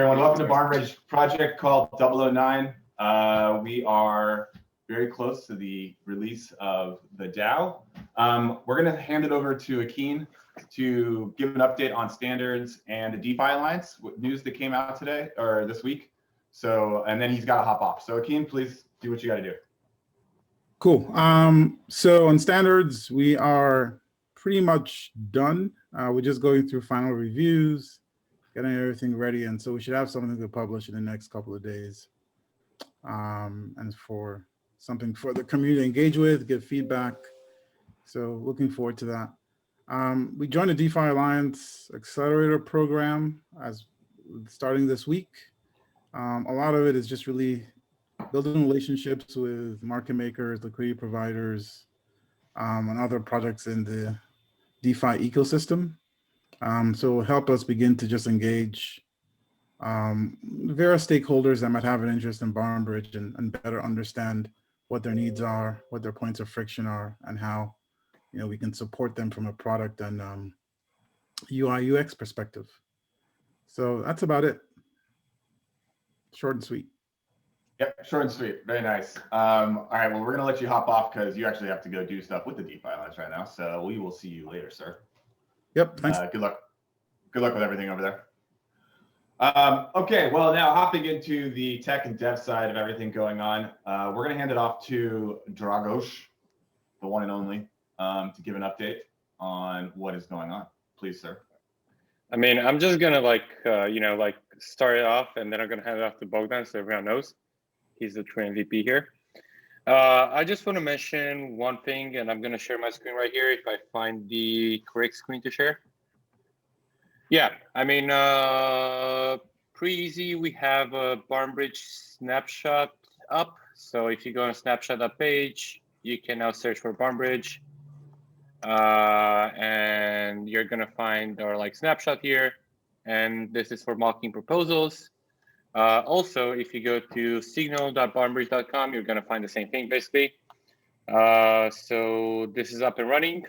Everyone, welcome to BarnBridge project called 009. We are very close to the release of the DAO. We're going to hand it over to Akin to give an update on standards and the DeFi Alliance news that came out today or this week. So, and then he's got to hop off. So Akin, please do what you got to do. Cool. So on standards, we are pretty much done. We're just going through final reviews, getting everything ready, and so we should have something to publish in the next couple of days. And for something for the community to engage with, get feedback. So looking forward to that. We joined the DeFi Alliance Accelerator program as starting this week. A lot of it is just really building relationships with market makers, liquidity providers, and other projects in the DeFi ecosystem. So help us begin to just engage various stakeholders that might have an interest in BarnBridge and better understand what their needs are, what their points of friction are, and how we can support them from a product and UI UX perspective. So that's about it. Short and sweet. Yep, short and sweet. Very nice. All right, well, we're going to let you hop off because you actually have to go do stuff with the DeFi Alliance right now. So we will see you later, sir. Yep, thanks. Good luck. Good luck with everything over there. Okay, well, now hopping into the tech and dev side of everything going on, we're going to hand it off to Dragos, the one and only, to give an update on what is going on. Please, sir. I mean, I'm just going to start it off, and then I'm going to hand it off to Bogdan so everyone knows. He's the true MVP here. I just want to mention one thing, and I'm going to share my screen right here if I find the correct screen to share. Yeah, I mean, pretty easy. We have a BarnBridge snapshot up. So if you go on snapshot page, you can now search for BarnBridge. And you're going to find our snapshot here. And this is for mocking proposals. Also, if you go to signal.barnbridge.com, you're going to find the same thing, basically. So this is up and running.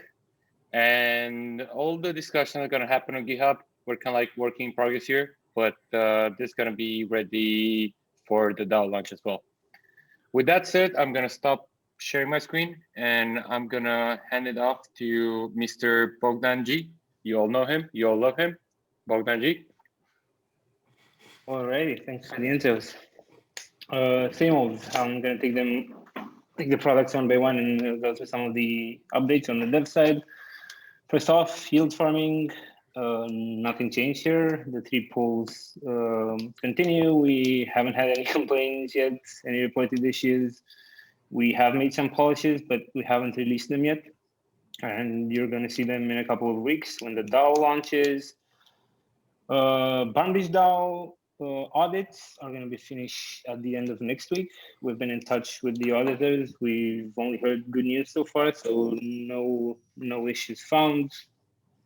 And all the discussions are going to happen on GitHub. We're kind of working in progress here, but this is going to be ready for the DAO launch as well. With that said, I'm going to stop sharing my screen, and I'm going to hand it off to Mr. Bogdan G. You all know him. You all love him. Bogdan G. Alrighty, thanks for the intros. Same old. I'm going to take the products one by one and go through some of the updates on the dev side. First off, yield farming, nothing changed here. The 3 pools continue. We haven't had any complaints yet, any reported issues. We have made some polishes, but we haven't released them yet. And you're going to see them in a couple of weeks when the DAO launches. BarnBridge DAO audits are going to be finished at the end of next week. We've been in touch with the auditors. We've only heard good news so far, so no issues found.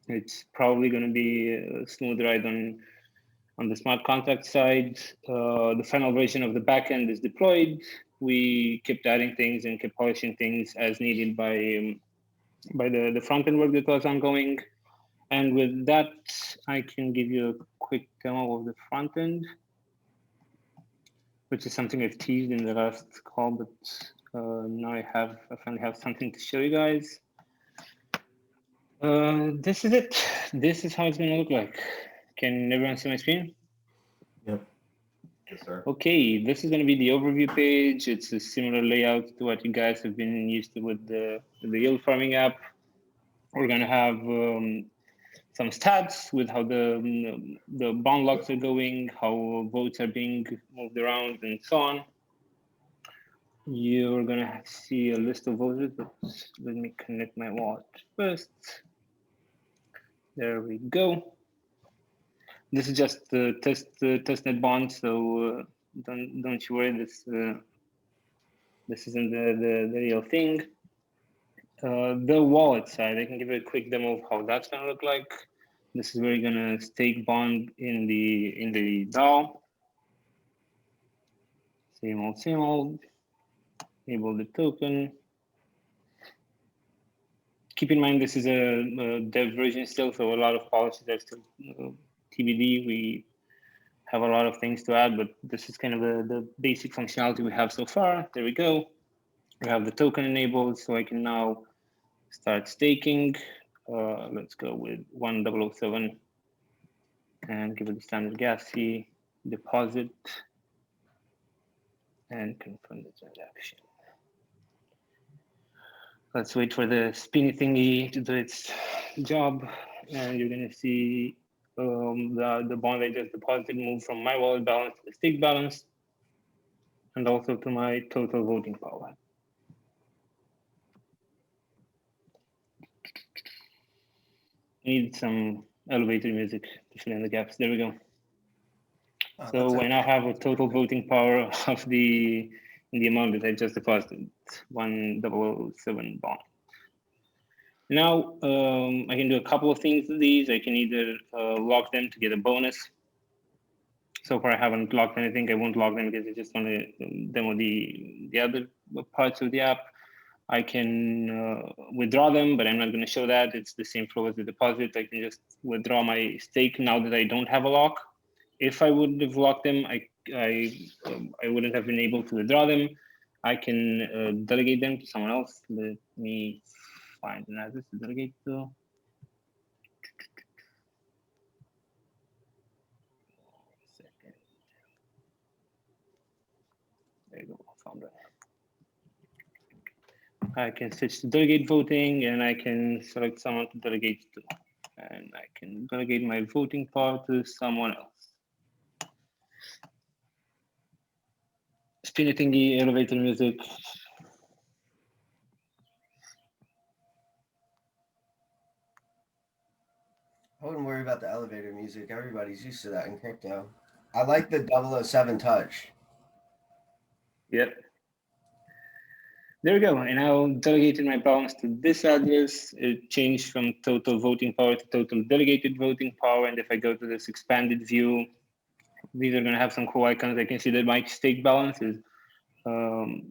It's probably going to be a smooth ride on the smart contract side. The final version of the backend is deployed. We kept adding things and kept polishing things as needed by the front end work that was ongoing. And with that, I can give you a quick demo of the front end, which is something I've teased in the last call, but now I finally have something to show you guys. This is it. This is how it's going to look like. Can everyone see my screen? Yep. Yes, sir. Okay, this is going to be the overview page. It's a similar layout to what you guys have been used to with the yield farming app. We're going to have some stats with how the bond locks are going, how votes are being moved around, and so on. You're going to see a list of voters, but let me connect my wallet first. There we go. This is just the testnet bond, so don't you worry. This isn't the real thing. The wallet side, I can give you a quick demo of how that's going to look like. This is where you're going to stake bond in the DAO. Same old. Enable the token. Keep in mind this is a dev version still, so a lot of policies are still TBD. We have a lot of things to add, but this is kind of the basic functionality we have so far. There we go. We have the token enabled, so I can now start staking. Let's go with 1007 and give it the standard gas fee, deposit, and confirm the transaction. Let's wait for the spinny thingy to do its job, and you're gonna see the bond I just deposited move from my wallet balance to the stake balance, and also to my total voting power. Need some elevator music to fill in the gaps. There we go. So I now have a total voting power of the amount that I just deposited, 1007 bond. Now I can do a couple of things with these. I can either lock them to get a bonus. So far I haven't locked anything. I won't lock them because I just want to demo the other parts of the app. I can withdraw them, but I'm not going to show that. It's the same flow as the deposit. I can just withdraw my stake now that I don't have a lock. If I would have locked them, I wouldn't have been able to withdraw them. I can delegate them to someone else. Let me find an address to delegate to. Second. There you go, found it. I can switch to delegate voting, and I can select someone to delegate to. And I can delegate my voting power to someone else. Spinny thingy, elevator music. I wouldn't worry about the elevator music. Everybody's used to that in crypto. I like the 007 touch. Yep. There we go. And now delegated my balance to this address. It changed from total voting power to total delegated voting power. And if I go to this expanded view, these are going to have some cool icons. I can see that my stake balance is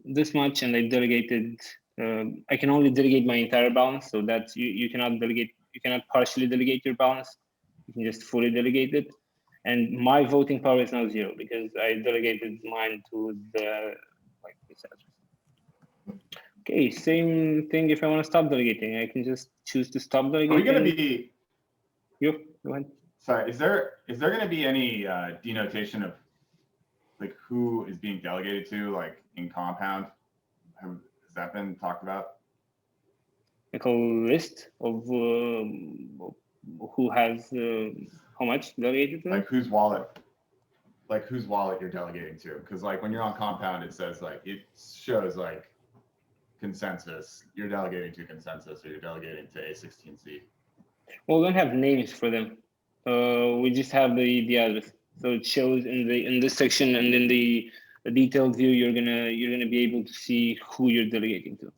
this much, and I delegated. I can only delegate my entire balance, so that's you cannot delegate. You cannot partially delegate your balance. You can just fully delegate it. And my voting power is now 0 because I delegated mine to the this address. Okay, same thing. If I want to stop delegating, I can just choose to stop delegating. Are we going to be? Yep. Go ahead. Sorry, is there going to be any denotation of like who is being delegated to, like in Compound? Has that been talked about? Like a list of who has how much delegated to? Like whose wallet you're delegating to? Because like when you're on Compound, it says like it shows like consensus. You're delegating to consensus, or you're delegating to A16C. Well, we don't have names for them. We just have the address. So it shows in this section, and in the detailed view, you're gonna be able to see who you're delegating to.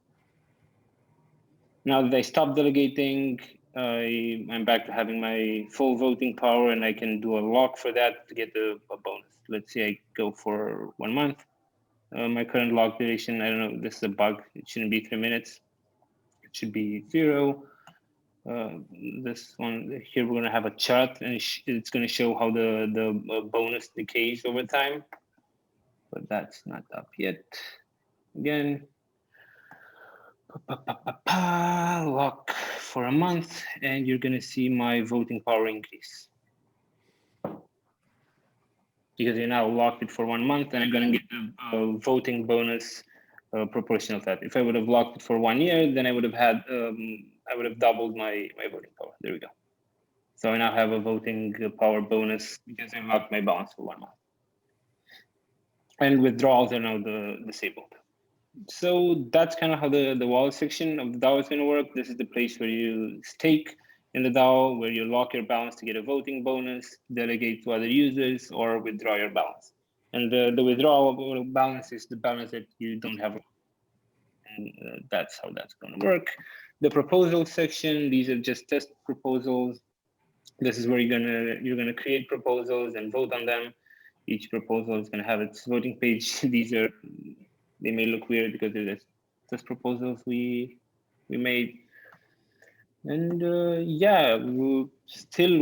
Now that I stop delegating, I'm back to having my full voting power, and I can do a lock for that to get a bonus. Let's say I go for 1 month. My current lock duration, I don't know, this is a bug. It shouldn't be 3 minutes. It should be 0. This one here, we're gonna have a chart, and it's gonna show how the bonus decays over time, but that's not up yet. Again, lock for a month, and you're gonna see my voting power increase because you now locked it for 1 month, and I'm gonna get a voting bonus proportional to that. If I would have locked it for 1 year, then I would have had I would have doubled my voting power. There we go. So I now have a voting power bonus because I locked my balance for 1 month. And withdrawals are now disabled. So that's kind of how the wallet section of the DAO is going to work. This is the place where you stake in the DAO, where you lock your balance to get a voting bonus, delegate to other users, or withdraw your balance. And the withdrawal balance is the balance that you don't have. And that's how that's going to work. The proposal section, these are just test proposals. This is where you're gonna create proposals and vote on them. Each proposal is gonna have its voting page. They may look weird because they're just test proposals we made. And yeah, we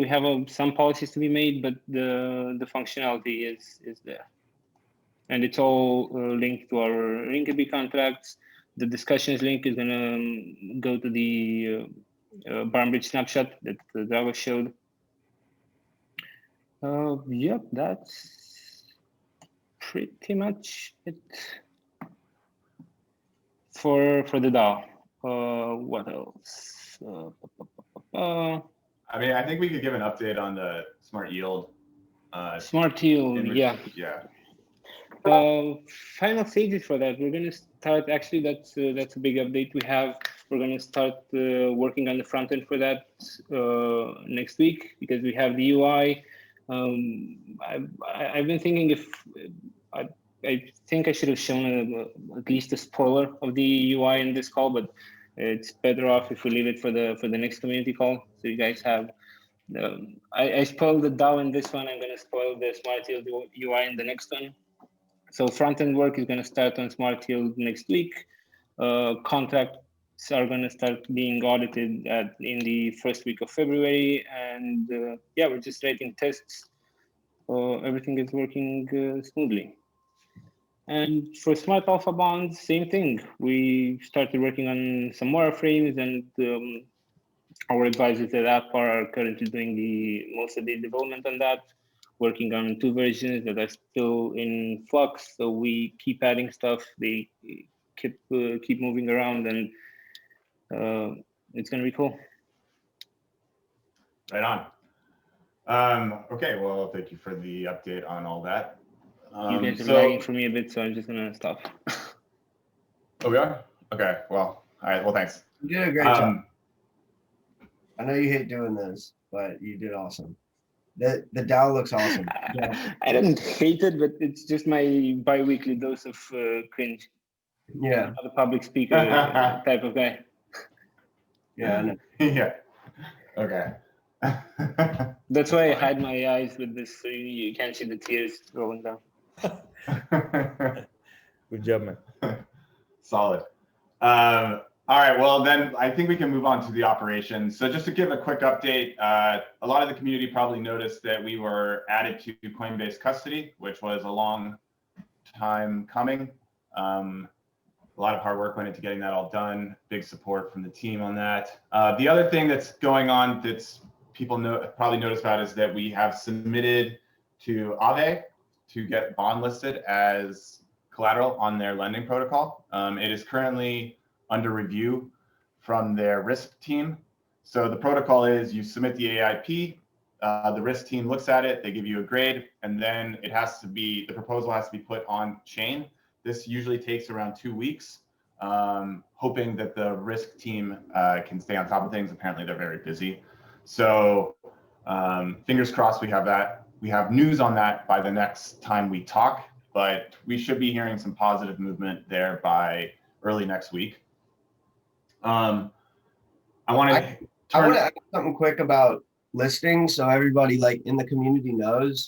have some policies to be made, but the functionality is there, and it's all linked to our Linkabee contracts. The discussions link is gonna go to the BarnBridge snapshot that Drago showed. Yep, that's pretty much it for the DAO. What else? I mean, I think we could give an update on the smart yield. Smart yield, yeah. Yeah. Final stages for that. We're gonna start. Actually, that's a big update we have. We're gonna start working on the front end for that next week because we have the UI. I've been thinking if I think I should have shown at least a spoiler of the UI in this call, but it's better off if we leave it for the next community call. So you guys have. I spoiled the DAO in this one. I'm gonna spoil the Smart Yield UI in the next one. So front-end work is going to start on Smart Yield next week. Contracts are going to start being audited in the first week of February. And yeah, we're just writing tests. Everything is working smoothly. And for Smart Alpha bonds, same thing. We started working on some wireframes, and our advisors at Appar are currently doing most of the development on that, working on 2 versions that are still in flux. So we keep adding stuff. They keep moving around, and it's going to be cool. Right on. Okay, well, thank you for the update on all that. You guys are lagging for me a bit, so I'm just going to stop. Oh, we are? Okay, well, all right, well, thanks. You did a great job. I know you hate doing this, but you did awesome. The DAO looks awesome. Yeah. I don't hate it, but it's just my bi-weekly dose of cringe. Yeah. I'm not a public speaker type of guy. Yeah, I know. Yeah. Okay. That's why I hide my eyes with this, so you can't see the tears rolling down. Good job, man. Solid. All right, well, then I think we can move on to the operations. So just to give a quick update, a lot of the community probably noticed that we were added to Coinbase custody, which was a long time coming. A lot of hard work went into getting that all done. Big support from the team on that. The other thing that's going on that's people probably noticed about is that we have submitted to Aave to get bond listed as collateral on their lending protocol. It is currently under review from their risk team. So the protocol is you submit the AIP, the risk team looks at it, they give you a grade, and then the proposal has to be put on chain. This usually takes around 2 weeks, hoping that the risk team can stay on top of things. Apparently they're very busy. So fingers crossed we have that. We have news on that by the next time we talk, but we should be hearing some positive movement there by early next week. I want to add something quick about listing so everybody like in the community knows.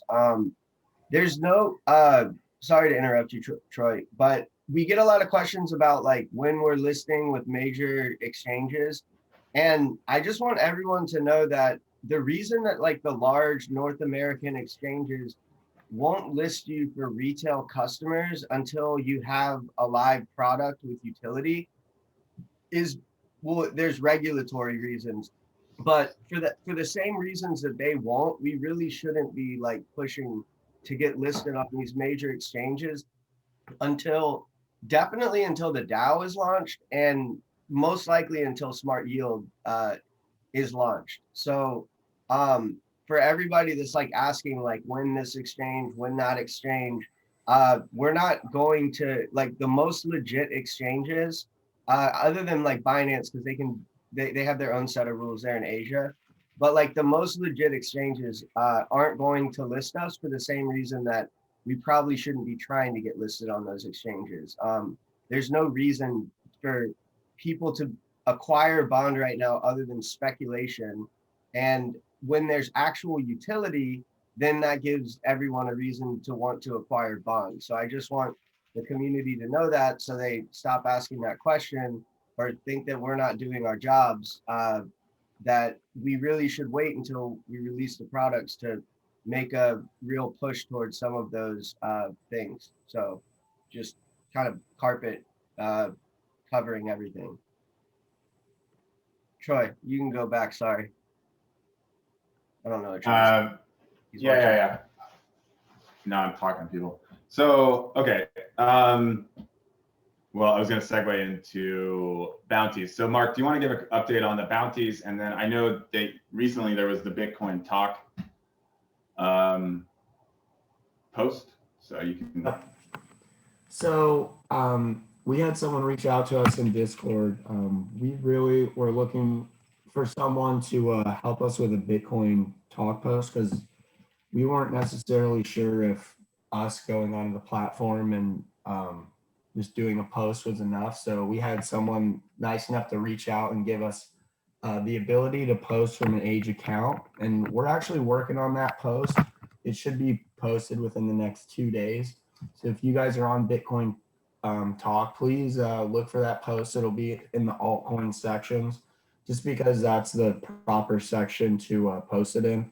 There's no sorry to interrupt you, Troy, but we get a lot of questions about like when we're listing with major exchanges, and I just want everyone to know that the reason that like the large North American exchanges won't list you for retail customers until you have a live product with utility is, well, there's regulatory reasons, but for the same reasons that they won't, we really shouldn't be like pushing to get listed on these major exchanges definitely until the DAO is launched, and most likely until Smart Yield is launched. So for everybody that's like asking like when this exchange, when that exchange, we're not going to like the most legit exchanges, other than like Binance, because they have their own set of rules there in Asia. But like the most legit exchanges aren't going to list us for the same reason that we probably shouldn't be trying to get listed on those exchanges. There's no reason for people to acquire bond right now other than speculation. And when there's actual utility, then that gives everyone a reason to want to acquire bonds. So I just want the community to know that so they stop asking that question or think that we're not doing our jobs. that we really should wait until we release the products to make a real push towards some of those things. So just kind of carpet covering everything. Troy, you can go back. Sorry. I don't know what Troy's he's Yeah, watching. yeah. No, I'm talking to people. So, okay. Well, I was going to segue into bounties. So, Mark, do you want to give an update on the bounties? And then I know that recently there was the Bitcoin talk post. So you can. So we had someone reach out to us in Discord. We really were looking for someone to help us with a Bitcoin talk post because we weren't necessarily sure if us going on the platform and just doing a post was enough. So we had someone nice enough to reach out and give us the ability to post from an Age account. And we're actually working on that post. It should be posted within the next 2 days. So if you guys are on Bitcoin Talk, please look for that post. It'll be in the altcoin sections, just because that's the proper section to post it in.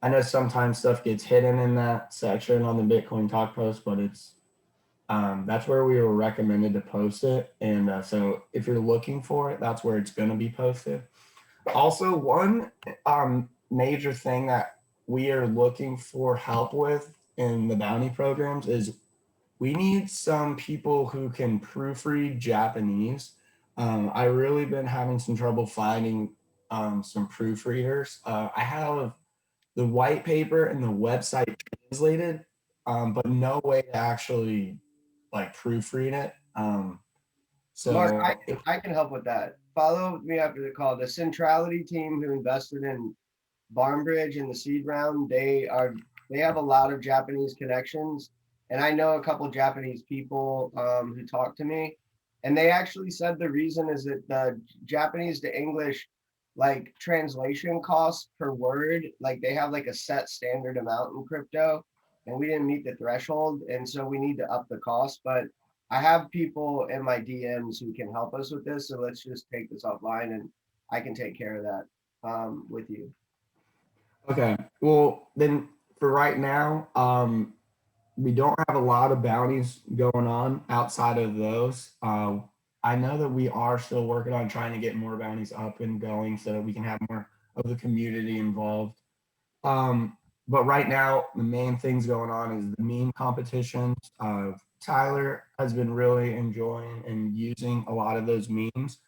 I know sometimes stuff gets hidden in that section on the Bitcoin Talk post, but it's that's where we were recommended to post it. And so if you're looking for it, that's where it's going to be posted. Also, one major thing that we are looking for help with in the bounty programs is we need some people who can proofread Japanese. I really been having some trouble finding some proofreaders. I have the white paper and the website translated, but no way to actually like proofread it. Mark, So I can help with that. Follow me after the call. The Centrality team who invested in BarnBridge in the seed round, they have a lot of Japanese connections, and I know a couple Japanese people who talked to me, and they actually said the reason is that the Japanese to English like translation costs per word, like they have like a set standard amount in crypto, and we didn't meet the threshold, and so we need to up the cost. But I have people in my DMs who can help us with this, so let's just take this offline, and I can take care of that with you. okay, well then for right now, we don't have a lot of bounties going on outside of those. I know that we are still working on trying to get more bounties up and going so that we can have more of the community involved. But right now, the main things going on is the meme competitions. Tyler has been really enjoying and using a lot of those memes.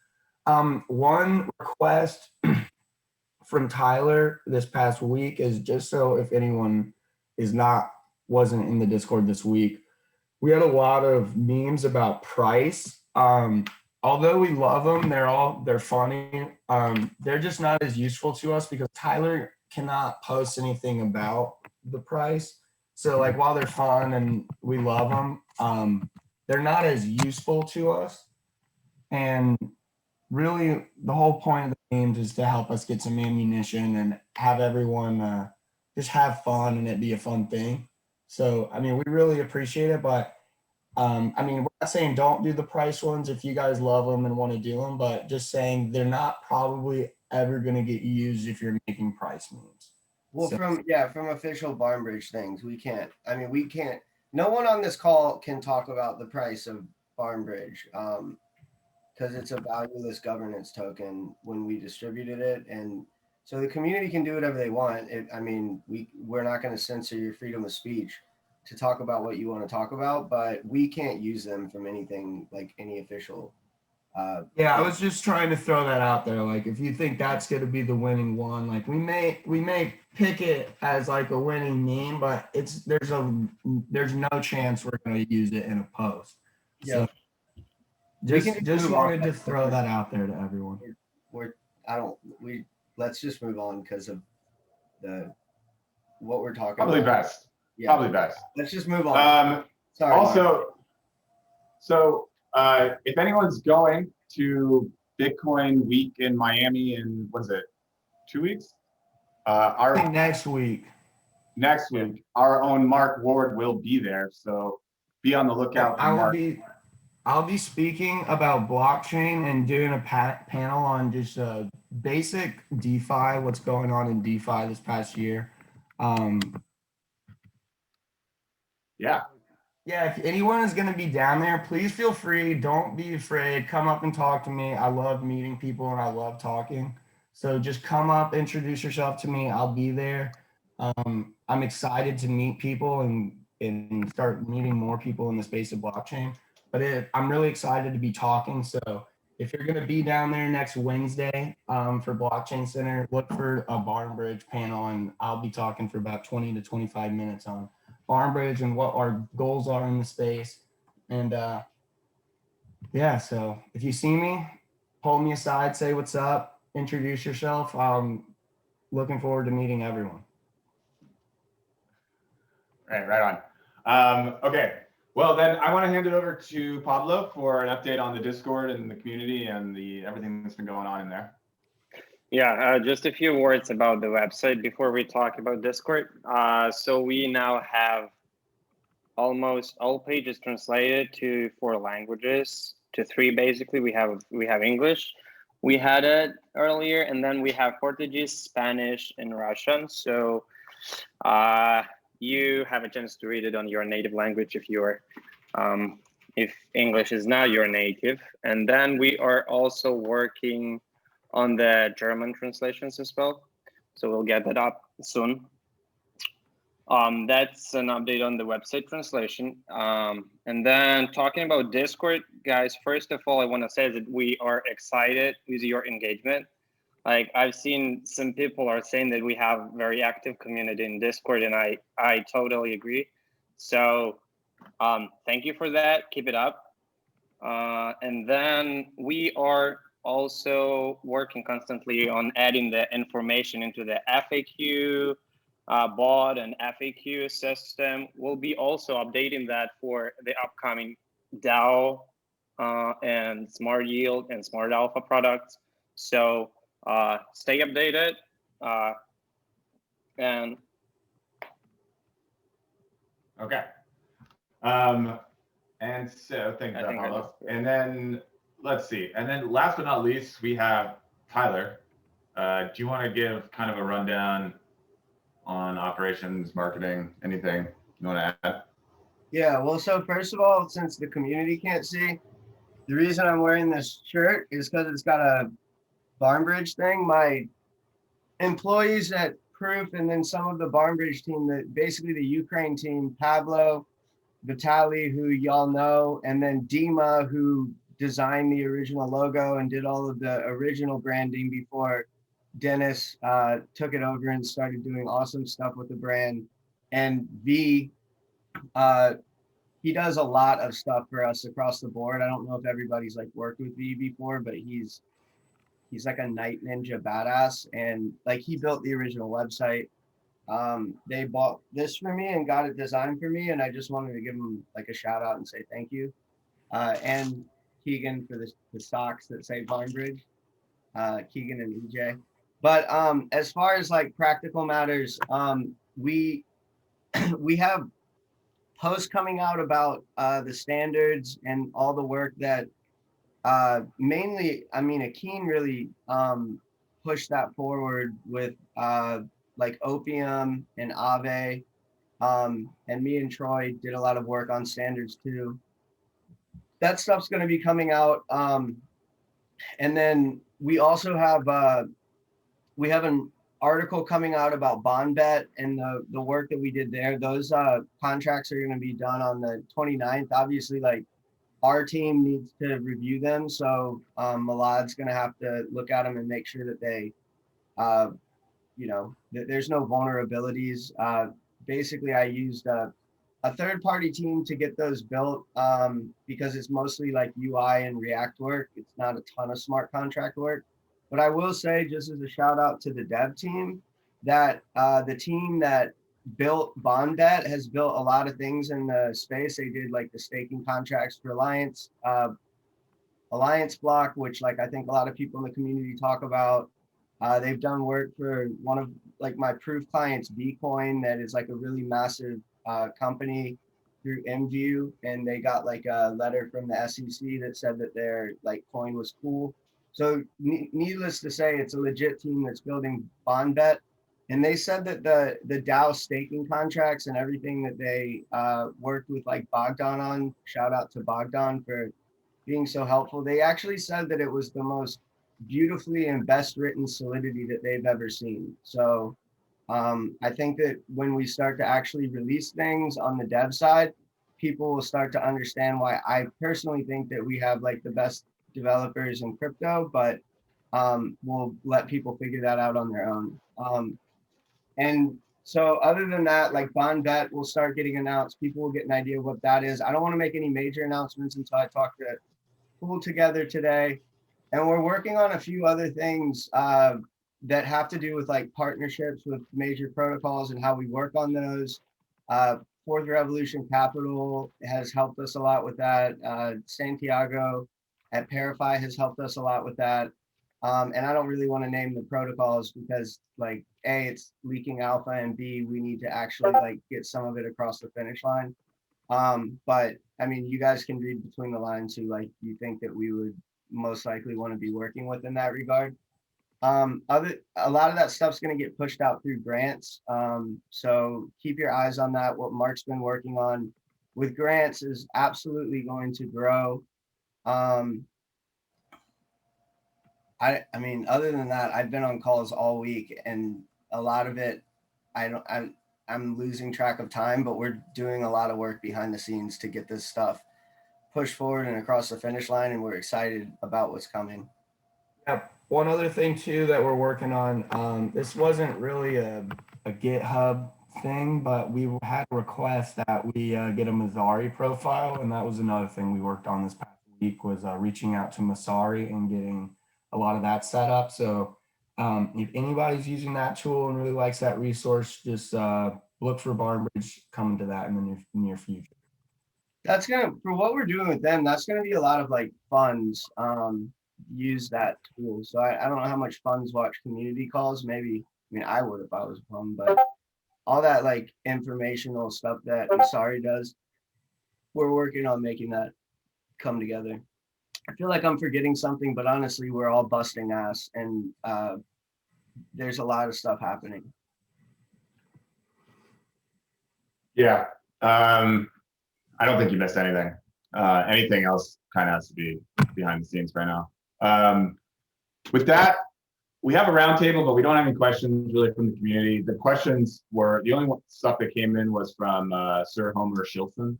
One request from Tyler this past week is just so if anyone wasn't in the Discord this week, we had a lot of memes about price. Although we love them, they're funny. They're just not as useful to us because Tyler cannot post anything about the price. So like while they're fun and we love them, they're not as useful to us. And really the whole point of the games is to help us get some ammunition and have everyone just have fun and it be a fun thing. So, I mean, we really appreciate it, but I mean, we're not saying don't do the price ones if you guys love them and want to do them, but just saying they're not probably ever going to get used if you're making price moves. Well, So- from official BarnBridge things, we can't. I mean, we can't. No one on this call can talk about the price of BarnBridge because it's a valueless governance token when we distributed it, and so the community can do whatever they want. I mean, we're not going to censor your freedom of speech to talk about what you want to talk about, but we can't use them from anything like any official. Yeah, I was just trying to throw that out there. Like, if you think that's going to be the winning one, like we may pick it as like a winning meme, but there's no chance we're going to use it in a post. Yeah. So just wanted to throw that out there to everyone. Let's just move on because of what we're talking Probably about. best. Yeah. Probably best. Let's just move on. Sorry. Also, so if anyone's going to Bitcoin Week in Miami in, what is it, 2 weeks? I think next week. Next week, our own Mark Ward will be there. So be on the lookout for I will Mark. be. I'll be speaking about blockchain and doing a panel on just basic DeFi, what's going on in DeFi this past year. Yeah. Yeah, if anyone is going to be down there, please feel free. Don't be afraid. Come up and talk to me. I love meeting people and I love talking. So just come up, introduce yourself to me. I'll be there. I'm excited to meet people and start meeting more people in the space of blockchain. But I'm really excited to be talking. So if you're going to be down there next Wednesday for Blockchain Center, look for a BarnBridge panel, and I'll be talking for about 20 to 25 minutes on BarnBridge and what our goals are in the space. And yeah, so if you see me, pull me aside, say what's up, introduce yourself. Looking forward to meeting everyone. Right on. Okay, well then I want to hand it over to Pablo for an update on the Discord and the community and everything that's been going on in there. Yeah, just a few words about the website before we talk about Discord. So we now have almost all pages translated to 4 languages, to 3 basically. We have English. We had it earlier, and then we have Portuguese, Spanish, and Russian. So you have a chance to read it on your native language if English is not your native. And then we are also working on the German translations as well. So we'll get that up soon. That's an update on the website translation. And then talking about Discord, guys, first of all, I want to say that we are excited with your engagement. Like, I've seen some people are saying that we have very active community in Discord, and I totally agree. So thank you for that. Keep it up. And then we are also working constantly on adding the information into the FAQ bot and FAQ system. We'll be also updating that for the upcoming DAO and Smart Yield and Smart Alpha products. So stay updated. And okay. And so thank you, Pablo. And then let's see. And then last but not least, we have Tyler. Do you want to give kind of a rundown on operations, marketing, anything you want to add? Yeah, well, so first of all, since the community can't see, the reason I'm wearing this shirt is because it's got a BarnBridge thing. My employees at Proof and then some of the BarnBridge team, basically the Ukraine team, Pablo, Vitaly, who y'all know, and then Dima, who designed the original logo and did all of the original branding before Dennis took it over and started doing awesome stuff with the brand. And V, he does a lot of stuff for us across the board. I don't know if everybody's like worked with V before, but he's like a night ninja badass. And like, he built the original website. They bought this for me and got it designed for me, and I just wanted to give him like a shout out and say thank you. And Keegan for the socks that say BarnBridge, Keegan and EJ. But as far as like practical matters, we we have posts coming out about the standards and all the work that mainly, I mean, Akin really pushed that forward with like Opium and Ave, and me and Troy did a lot of work on standards too. That stuff's going to be coming out. And then we also have an article coming out about BondBet and the work that we did there. Those contracts are going to be done on the 29th. Obviously, like, our team needs to review them. So Malad's going to have to look at them and make sure that they, that there's no vulnerabilities. Basically, I used a third-party team to get those built because it's mostly like UI and React work. It's not a ton of smart contract work. But I will say, just as a shout out to the dev team, that the team that built BondBet has built a lot of things in the space. They did like the staking contracts for Alliance Block, which like I think a lot of people in the community talk about. They've done work for one of like my Proof clients, Bcoin, that is like a really massive company. through InView, and they got like a letter from the SEC that said that their like coin was cool. So needless to say, it's a legit team that's building BarnBridge, and they said that the DAO staking contracts and everything that they worked with like Bogdan on. Shout out to Bogdan for being so helpful. They actually said that it was the most beautifully and best written Solidity that they've ever seen. So I think that when we start to actually release things on the dev side, people will start to understand why I personally think that we have like the best developers in crypto, but we'll let people figure that out on their own. And so other than that, like BarnBridge will start getting announced. People will get an idea of what that is. I don't want to make any major announcements until I talk to Pool together today. And we're working on a few other things that have to do with like partnerships with major protocols and how we work on those. Fourth Revolution Capital has helped us a lot with that. Santiago at Parify has helped us a lot with that. And I don't really want to name the protocols because like A, it's leaking alpha, and B, we need to actually like get some of it across the finish line. But I mean, you guys can read between the lines who like you think that we would most likely want to be working with in that regard. A lot of that stuff's going to get pushed out through grants. So keep your eyes on that. What Mark's been working on with grants is absolutely going to grow. I mean, other than that, I've been on calls all week, and a lot of it, I'm losing track of time, but we're doing a lot of work behind the scenes to get this stuff pushed forward and across the finish line, and we're excited about what's coming. Yep. One other thing too that we're working on, this wasn't really a GitHub thing, but we had a request that we get a Masari profile, and that was another thing we worked on this past week was reaching out to Masari and getting a lot of that set up. So if anybody's using that tool and really likes that resource, just look for BarnBridge coming to that in the near future. That's for what we're doing with them, that's gonna be a lot of like funds use that tool. So I don't know how much funds watch community calls. Maybe, I mean, I would if I was a fund, but all that like informational stuff that Masari does, we're working on making that come together. I feel like I'm forgetting something, but honestly, we're all busting ass, and there's a lot of stuff happening. Yeah. I don't think you missed anything. Anything else kind of has to be behind the scenes right now. With that, we have a roundtable, but we don't have any questions really from the community. The questions were, the only stuff that came in was from Sir Homer Shilson.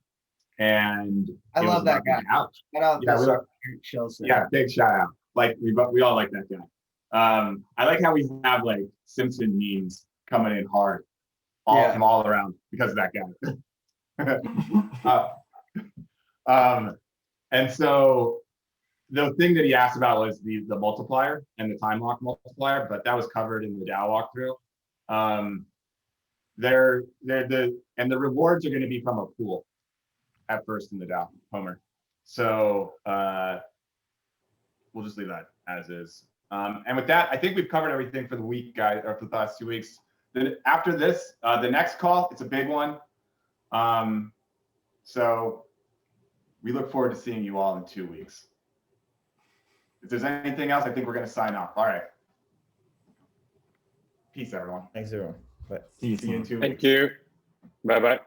And I love that guy. Shout out yeah, Shilson. Yeah, big shout out. Like we all like that guy. I like how we have like Simpson memes coming in hard from all around because of that guy. And so the thing that he asked about was the multiplier and the time lock multiplier, but that was covered in the DAO walkthrough. The rewards are going to be from a pool at first in the DAO, Homer. So we'll just leave that as is. And with that, I think we've covered everything for the week, guys, or for the last 2 weeks. Then after this, the next call, it's a big one. So we look forward to seeing you all in 2 weeks. If there's anything else, I think we're going to sign off. All right. Peace, everyone. Thanks, everyone. Bye. See you in 2 weeks. Thank you. Bye-bye.